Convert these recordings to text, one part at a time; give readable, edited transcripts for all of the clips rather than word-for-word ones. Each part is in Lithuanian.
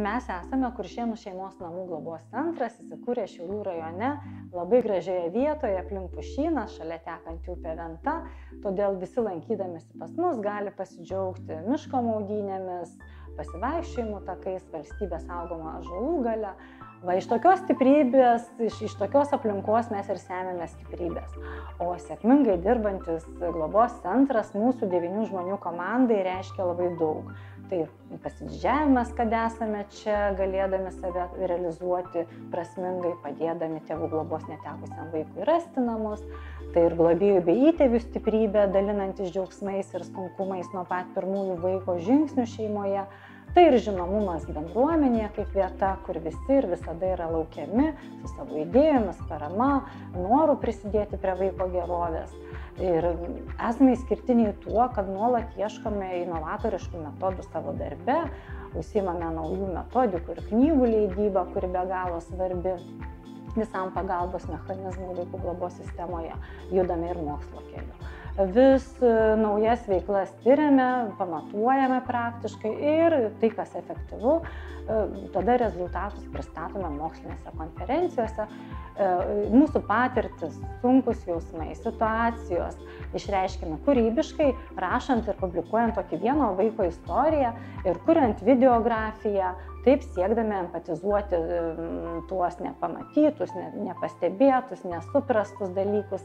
Mes esame Kuršėnų šeimos namų globos centras, įsikūrė Šiaulių rajone, labai gražioje vietoje, aplink pušyną, šalia tekanti upė Venta, todėl visi lankydamėsi pas mus gali pasidžiaugti miško maudynėmis, pasivaikščiojimų takais, valstybės saugoma ąžuolų gale. Va, iš tokios stiprybės, iš tokios aplinkos mes ir semiamės stiprybės. O sėkmingai dirbantis globos centras mūsų 9 žmonių komandai reiškia labai daug. Tai pasididžiavimas, kad esame čia, galėdami save realizuoti prasmingai, padėdami tėvų globos netekusiam vaikui rasti namus. Tai ir globėjų bei įtėvių stiprybė, dalinantis džiaugsmais ir sunkumais nuo pat pirmųjų vaiko žingsnių šeimoje. Tai ir žinomumas bendruomenėje kaip vieta, kur visi ir visada yra laukiami su savo idėjomis, parama, noru prisidėti prie vaiko gerovės. Ir esame išskirtiniai tuo, kad nuolat ieškome inovatoriškų metodų savo darbe, užsiimame naujų metodikų ir knygų leidybą, kuri be galo svarbi visam pagalbos mechanizmui vaikų globos sistemoje, judame ir mokslo keliu. Vis naujas veiklas tiriame, pamatuojame praktiškai ir tai, kas efektyvu, tada rezultatus pristatome mokslinėse konferencijose. Mūsų patirtis, sunkus jausmai, situacijos išreiškime kūrybiškai, rašant ir publikuojant tokį vieno vaiko istoriją ir kuriant videografiją, taip siekdami empatizuoti tuos nepamatytus, nepastebėtus, nesuprastus dalykus,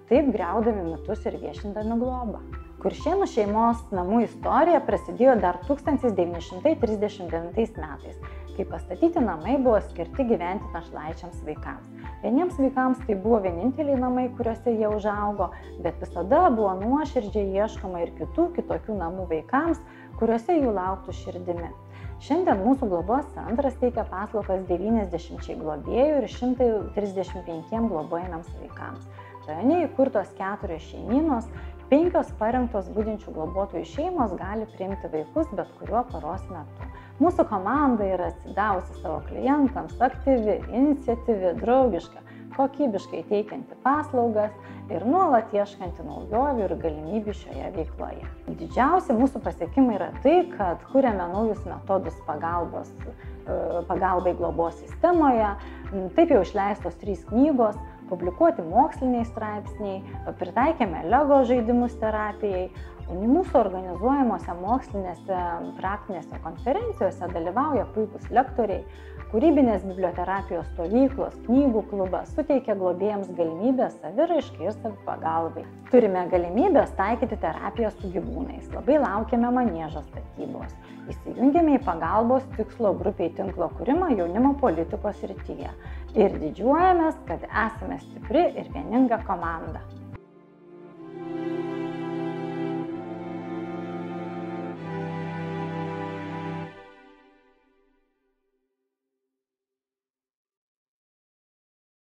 taip griaudami mitus ir viešindami globą. Kuršėnų šeimos namų istorija prasidėjo dar 1939 metais, kai pastatyti namai buvo skirti gyventi našlaičiams vaikams. Vieniems vaikams tai buvo vieninteliai namai, kuriuose jie užaugo, bet visada buvo nuoširdžiai ieškoma ir kitokių namų vaikams, kuriuose jų lauktų širdimi. Šiandien mūsų globos centras teikia paslaugas 90 globėjų ir 135 globojamiems vaikams. Rajone įkurtos 4 šeimynos, 5 parengtos budinčių globotojų šeimos gali priimti vaikus bet kuriuo paros metu. Mūsų komanda yra atsidavusi savo klientams, aktyvi, iniciatyvi, draugiška, kokybiškai teikianti paslaugas ir nuolat ieškanti naujovių ir galimybių šioje veikloje. Didžiausi mūsų pasiekimai yra tai, kad kuriame naujus metodus pagalbai globos sistemoje, taip jau išleistos 3 knygos, publikuoti moksliniai straipsniai, pritaikėme Lego žaidimus terapijai. Mūsų organizuojamuose mokslinėse praktinėse konferencijose dalyvauja puikūs lektoriai, kūrybinės biblioterapijos stovyklos, knygų klubas suteikia globėjams galimybę saviraiškai ir savipagalbai. Turime galimybės taikyti terapiją su gyvūnais, labai laukiame maniežo statybos. Įsijungėme į pagalbos tikslo grupiai tinklo kūrimą jaunimo politikos srityje ir didžiuojamės, kad esame stipri ir vieninga komanda.